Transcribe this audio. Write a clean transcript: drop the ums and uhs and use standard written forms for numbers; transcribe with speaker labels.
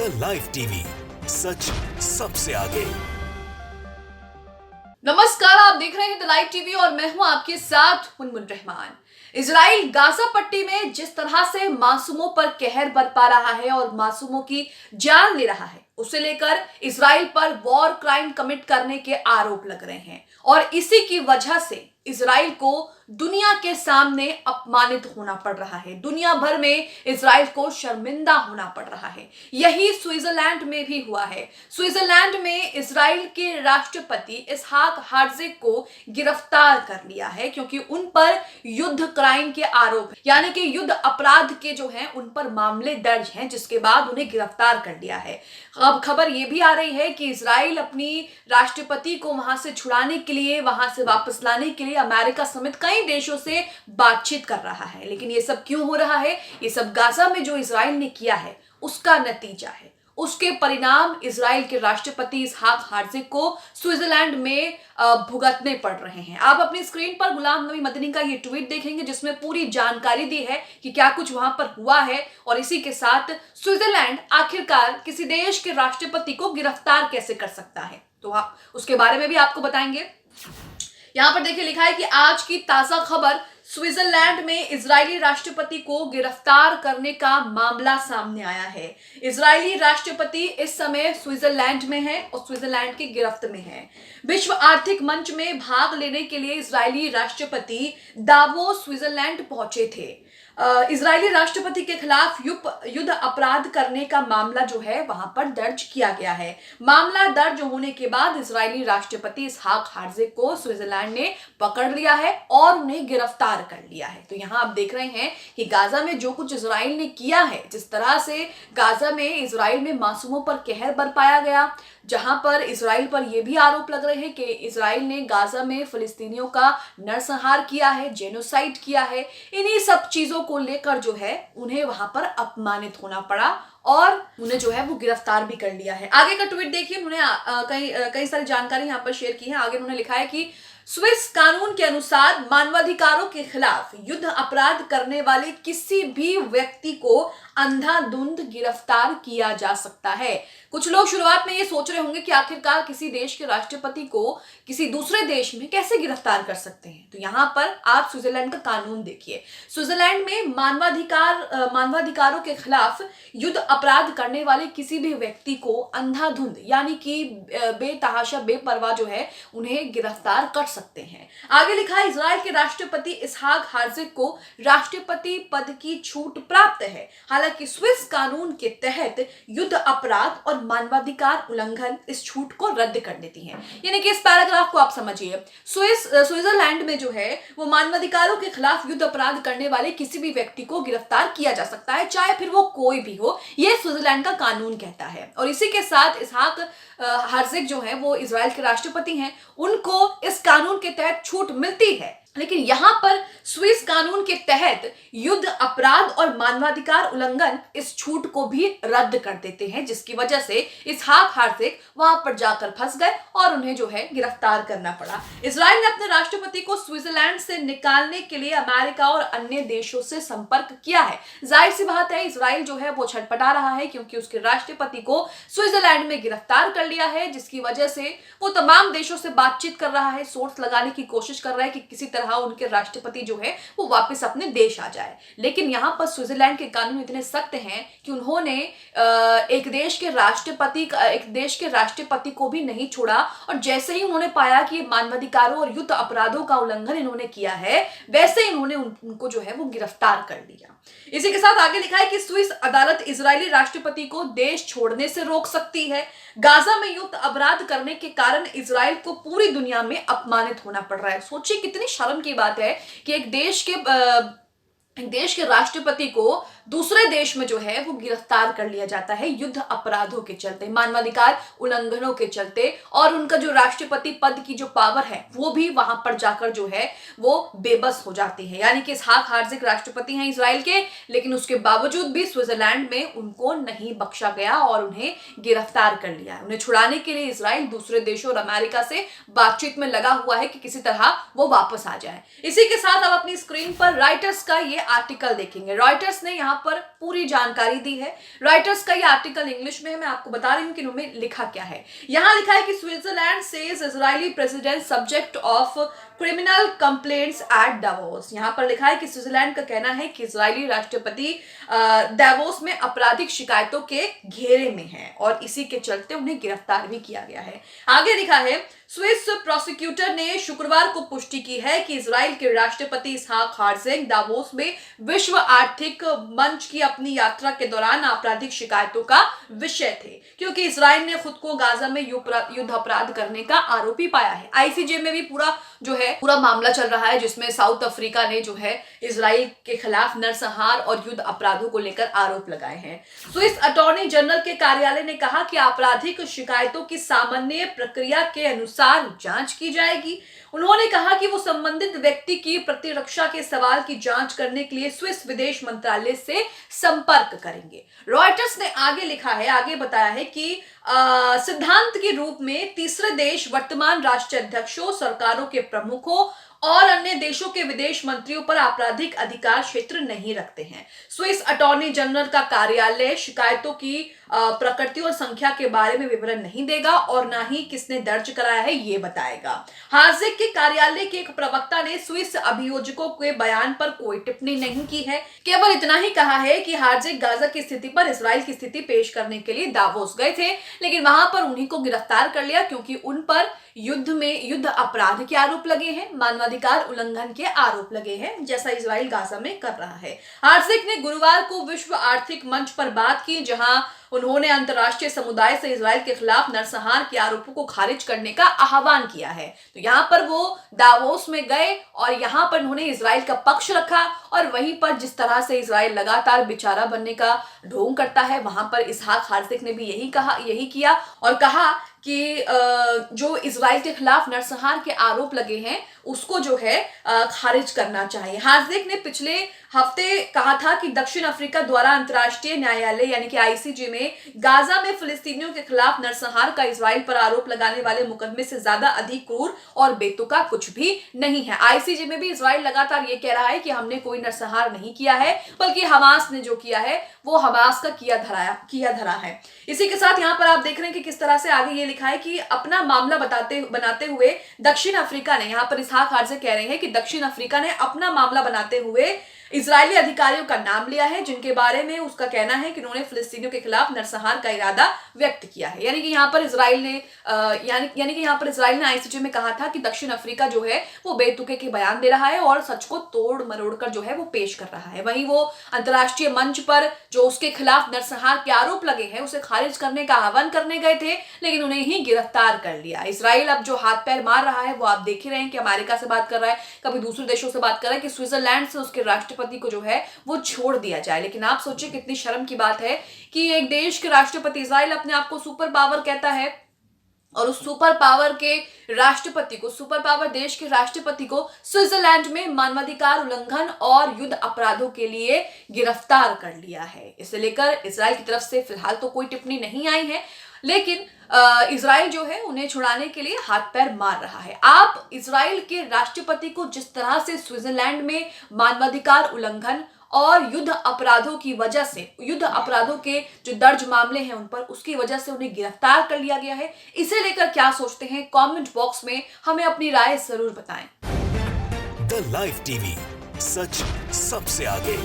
Speaker 1: The live TV, सच सबसे आगे।
Speaker 2: नमस्कार, आप देख रहे हैं द लाइव टीवी और मैं हूं आपके साथ मुनमुन रहमान। इजराइल गाजा पट्टी में जिस तरह से मासूमों पर कहर बरपा रहा है और मासूमों की जान ले रहा है, उसे लेकर इजराइल पर वॉर क्राइम कमिट करने के आरोप लग रहे हैं और इसी की वजह से इजराइल को दुनिया के सामने अपमानित होना पड़ रहा है। दुनिया भर में इजराइल को शर्मिंदा होना पड़ रहा है। यही स्विट्जरलैंड में भी हुआ है। स्विट्जरलैंड में इजराइल के राष्ट्रपति इसहाक हर्ज़ग को गिरफ्तार कर लिया है क्योंकि उन पर युद्ध क्राइम के आरोप, यानी कि युद्ध अपराध के जो हैं उन पर मामले दर्ज हैं, जिसके बाद उन्हें गिरफ्तार कर लिया है। अब खबर यह भी आ रही है कि इजराइल अपनी राष्ट्रपति को वहां से छुड़ाने के लिए, वहां से वापस लाने के लिए अमेरिका समेत कई देशों से बातचीत कर रहा है। लेकिन ये सब क्यों हो रहा है? ये सब गाजा में जो इजराइल ने किया है उसका नतीजा है। उसके परिणाम इजराइल के राष्ट्रपति इसहाक हर्ज़ग को स्विट्जरलैंड में भुगतने पड़ रहे हैं। आप अपनी स्क्रीन पर गुलाम नबी मदनी का ये ट्वीट देखेंगे जिसमें पूरी जानकारी दी है कि क्या कुछ वहां पर हुआ है और इसी के साथ स्विट्जरलैंड आखिरकार किसी देश के राष्ट्रपति को गिरफ्तार कैसे कर सकता है, तो उसके बारे में भी आपको बताएंगे। यहां पर देखिए लिखा है कि आज की ताजा खबर, स्विट्जरलैंड में इजरायली राष्ट्रपति को गिरफ्तार करने का मामला सामने आया है। इजरायली राष्ट्रपति इस समय स्विट्जरलैंड में है और स्विट्जरलैंड की गिरफ्त में है। विश्व आर्थिक मंच में भाग लेने के लिए इजरायली राष्ट्रपति दावोस स्विट्जरलैंड पहुंचे थे। इजरायली राष्ट्रपति के खिलाफ युद्ध अपराध करने का मामला जो है वहां पर दर्ज किया गया है। मामला दर्ज होने के बाद इजरायली राष्ट्रपति इसहाक हर्ज़ग को स्विट्जरलैंड ने पकड़ लिया है और उन्हें गिरफ्तार कर लिया है। तो यहाँ आप देख रहे हैं कि गाजा में जो कुछ इजराइल ने किया है, जिस तरह से गाजा में इजराइल में मासूमों पर कहर बरपाया गया, जहां पर इजराइल पर यह भी आरोप लग रहे हैं कि इजराइल ने गाजा में फिलिस्तीनियों का नरसंहार किया है, जेनोसाइड किया है। इन्हीं सब चीजों को लेकर जो है उन्हें वहां पर अपमानित होना पड़ा और उन्हें जो है वो गिरफ्तार भी कर लिया है। आगे का ट्वीट देखिए, उन्होंने कई सारी जानकारी यहाँ पर शेयर की है। आगे उन्होंने लिखा है कि स्विस कानून के अनुसार मानवाधिकारों के खिलाफ युद्ध अपराध करने वाले किसी भी व्यक्ति को अंधाधुंध गिरफ्तार किया जा सकता है। कुछ लोग शुरुआत में ये सोच रहे होंगे कि आखिरकार किसी देश के राष्ट्रपति को किसी दूसरे देश में कैसे गिरफ्तार कर सकते हैं। तो यहाँ पर आप स्विट्जरलैंड का कानून देखिए। स्विट्जरलैंड में मानवाधिकारों के खिलाफ युद्ध अपराध करने वाले किसी भी व्यक्ति को अंधाधुंध, यानी कि बेतहाशा बेपरवाह जो है उन्हें गिरफ्तार कर सकते हैं। आगे लिखा है, इजराइल के राष्ट्रपति इसहाक हर्ज़ग को राष्ट्रपति पद की छूट प्राप्त है। हालांकि स्विस कानून के तहत युद्ध अपराध और मानवाधिकार उल्लंघन इस छूट को रद्द कर देती है। यानी कि इस पैराग्राफ को आप समझिए, स्विट्जरलैंड में जो है वो मानवाधिकारों के खिलाफ युद्ध अपराध करने वाले किसी भी व्यक्ति को गिरफ्तार किया जा सकता है, चाहे फिर वो कोई भी हो। यह स्विट्जरलैंड का कानून कहता है। और इसी के साथ इसहाक हर्ज़ग जो है वो इजराइल के राष्ट्रपति हैं, उनको इस कानून के तहत छूट मिलती है। लेकिन यहां पर स्विस कानून के तहत युद्ध अपराध और मानवाधिकार उल्लंघन इस छूट को भी रद्द कर देते हैं, जिसकी वजह से इसहाक हर्ज़ग वहां पर जाकर फंस गए और उन्हें जो है गिरफ्तार करना पड़ा। इजराइल ने अपने राष्ट्रपति को स्विट्जरलैंड से निकालने के लिए अमेरिका और अन्य देशों से संपर्क किया है। जाहिर सी बात है, इजराइल जो है वो छटपटा रहा है क्योंकि उसके राष्ट्रपति को स्विट्जरलैंड में गिरफ्तार कर लिया है, जिसकी वजह से वो तमाम देशों से बातचीत कर रहा है, सोर्स लगाने की कोशिश कर रहा है कि किसी तरह उनके राष्ट्रपति जो है वो वापस अपने देश आ जाए। लेकिन यहां पर स्विट्जरलैंड के कानून इतने सख्त हैं कि उन्होंने एक देश के राष्ट्रपति को भी नहीं छोड़ा और जैसे ही उन्होंने पाया कि मानवाधिकारों और युद्ध अपराधों का उल्लंघन इन्होंने किया है, वैसे ही उन्होंने उनको जो है वो गिरफ्तार कर लिया। इसी के साथ आगे लिखा है कि स्विस अदालत इजरायली राष्ट्रपति को देश छोड़ने से रोक सकती है। गाजा में युद्ध अपराध करने के कारण इजराइल को पूरी दुनिया में अपमानित होना पड़ रहा है। सोचिए कितनी शर्म की बात है कि एक देश के राष्ट्रपति को दूसरे देश में जो है वो गिरफ्तार कर लिया जाता है युद्ध अपराधों के चलते, मानवाधिकार उल्लंघनों के चलते, और उनका जो राष्ट्रपति पद की जो पावर है वो भी वहां पर जाकर जो है वो बेबस हो जाती है। यानी कि इसहाक हर्ज़ग राष्ट्रपति हैं इजराइल के, लेकिन उसके बावजूद भी स्विट्जरलैंड में उनको नहीं बख्शा गया और उन्हें गिरफ्तार कर लिया है। उन्हें छुड़ाने के लिए इजराइल दूसरे देशों और अमेरिका से बातचीत में लगा हुआ है कि किसी तरह वो वापस आ जाए। इसी के साथ आप अपनी स्क्रीन पर रॉयटर्स का ये आर्टिकल देखेंगे। रॉयटर्स ने यहाँ पर पूरी जानकारी दी है। रॉयटर्स का ये आर्टिकल इंग्लिश में है, मैं आपको बता रही हूँ कि इन्होंने लिखा क्या है। यहाँ लिखा है कि Switzerland says Israeli president subject of criminal complaints at Davos. यहाँ पर लिखा है कि स्विट्जरलैंड का कहना है कि इजरायली राष्ट्रपति दावोस में आपराधिक शिकायतों के घेरे में है और इसी के चलते उन्हें गिरफ्तार भी किया गया है। आगे लिखा है स्विस प्रोसिक्यूटर ने शुक्रवार को पुष्टि की है कि इजराइल के राष्ट्रपति इसहाक हेर्ज़ोग दावोस में विश्व आर्थिक मंच की अपनी यात्रा के दौरान आपराधिक शिकायतों का विषय थे, क्योंकि इजराइल ने खुद को गाजा में युद्ध अपराध करने का आरोपी पाया है। आईसीजे में भी पूरा मामला चल रहा है, जिसमें साउथ अफ्रीका ने इजराइल के खिलाफ नरसंहार और युद्ध अपराधों को लेकर आरोप लगाए हैं। स्विस अटॉर्नी जनरल के कार्यालय ने कहा कि आपराधिक शिकायतों की सामान्य प्रक्रिया के अनुसार जांच की जाएगी। उन्होंने कहा कि वो संबंधित व्यक्ति की प्रतिरक्षा के सवाल की जांच करने के लिए स्विस विदेश मंत्रालय से संपर्क करेंगे। रॉयटर्स ने आगे बताया है कि सिद्धांत के रूप में तीसरे देश वर्तमान राष्ट्रीय अध्यक्षों, सरकारों के प्रमुखों और अन्य देशों के विदेश मंत्रियों पर आपराधिक अधिकार क्षेत्र नहीं रखते हैं। स्विस अटॉर्नी जनरल का कार्यालय शिकायतों की प्रकृति और संख्या के बारे में विवरण नहीं देगा और ना ही किसने दर्ज कराया है ये बताएगा। हेर्ज़ोग के कार्यालय के एक प्रवक्ता ने स्विस अभियोजकों के बयान पर कोई टिप्पणी नहीं की है, केवल इतना ही कहा है कि हेर्ज़ोग गाजा की स्थिति पर इजराइल की स्थिति पेश करने के लिए दावोस गए थे, लेकिन वहां पर उन्हीं को गिरफ्तार कर लिया क्योंकि उन पर युद्ध अपराध के आरोप लगे हैं, मानवाधिकार उल्लंघन के आरोप लगे हैं, जैसा इजराइल गाजा में कर रहा है। हेर्ज़ोग ने गुरुवार को विश्व आर्थिक मंच पर बात की, जहां उन्होंने अंतर्राष्ट्रीय समुदाय से इजराइल के खिलाफ नरसंहार के आरोपों को खारिज करने का आह्वान किया है। तो यहाँ पर वो दावोस में गए और यहाँ पर उन्होंने इजराइल का पक्ष रखा और वहीं पर जिस तरह से इजराइल लगातार बेचारा बनने का ढोंग करता है, वहां पर इसहाक हेर्ज़ोग ने भी यही किया और कहा कि जो इजराइल के खिलाफ नरसंहार के आरोप लगे हैं उसको खारिज करना चाहिए। हेर्ज़ोग ने पिछले हफ्ते कहा था कि दक्षिण अफ्रीका द्वारा अंतर्राष्ट्रीय न्यायालय यानी कि आईसीजे में गाजा में फिलिस्तीनियों के खिलाफ नरसंहार का इजराइल पर आरोप लगाने वाले मुकदमे से ज्यादा अधिक क्रूर और बेतुका कुछ भी नहीं है। आईसीजे में भी इजराइल लगातार ये कह रहा है कि हमने कोई नरसंहार नहीं किया है, बल्कि हमास ने जो किया है वो हमास का किया धरा है। इसी के साथ यहाँ पर आप देख रहे हैं कि किस तरह से आगे ये लिखा है कि अपना मामला बनाते हुए दक्षिण अफ्रीका ने, यहाँ पर इसहाक हेर्ज़ोग कह रहे हैं कि दक्षिण अफ्रीका ने अपना मामला बनाते हुए इजरायली अधिकारियों का नाम लिया है, जिनके बारे में उसका कहना है कि उन्होंने फिलिस्तीनियों के खिलाफ नरसंहार का इरादा व्यक्त किया है। यानी कि यहाँ पर इजराइल ने आईसीजे में कहा था कि दक्षिण अफ्रीका वो बेतुके के बयान दे रहा है और सच को तोड़ मरोड़ कर वो पेश कर रहा है। वहीं वो अंतर्राष्ट्रीय मंच पर जो उसके खिलाफ नरसंहार के आरोप लगे हैं उसे खारिज करने का आह्वान करने गए थे, लेकिन उन्हें ही गिरफ्तार कर लिया। इजराइल अब जो हाथ पैर मार रहा है वो आप देख ही रहे हैं कि अमेरिका से बात कर रहा है, कभी दूसरे देशों से बात कर रहा है कि स्विट्जरलैंड से उसके राष्ट्रपति को वो छोड़ दिया जाए। लेकिन आप सोचिए कितनी शर्म की बात है कि एक देश के राष्ट्रपति, इजराइल अपने आप को सुपर पावर कहता है और उस सुपर पावर देश के राष्ट्रपति को स्विट्जरलैंड में मानवाधिकार उल्लंघन और युद्ध अपराधों के लिए गिरफ्तार कर लिया है। इसे लेकर इजराइल की तरफ से फिलहाल तो कोई टिप्पणी नहीं आई है, लेकिन इजराइल उन्हें छुड़ाने के लिए हाथ पैर मार रहा है। आप इजराइल के राष्ट्रपति को जिस तरह से स्विट्जरलैंड में मानवाधिकार उल्लंघन और युद्ध अपराधों के जो दर्ज मामले हैं उन पर, उसकी वजह से उन्हें गिरफ्तार कर लिया गया है, इसे लेकर क्या सोचते हैं कमेंट बॉक्स में हमें अपनी राय जरूर बताएं।
Speaker 1: द लाइव टीवी, सच सबसे आगे।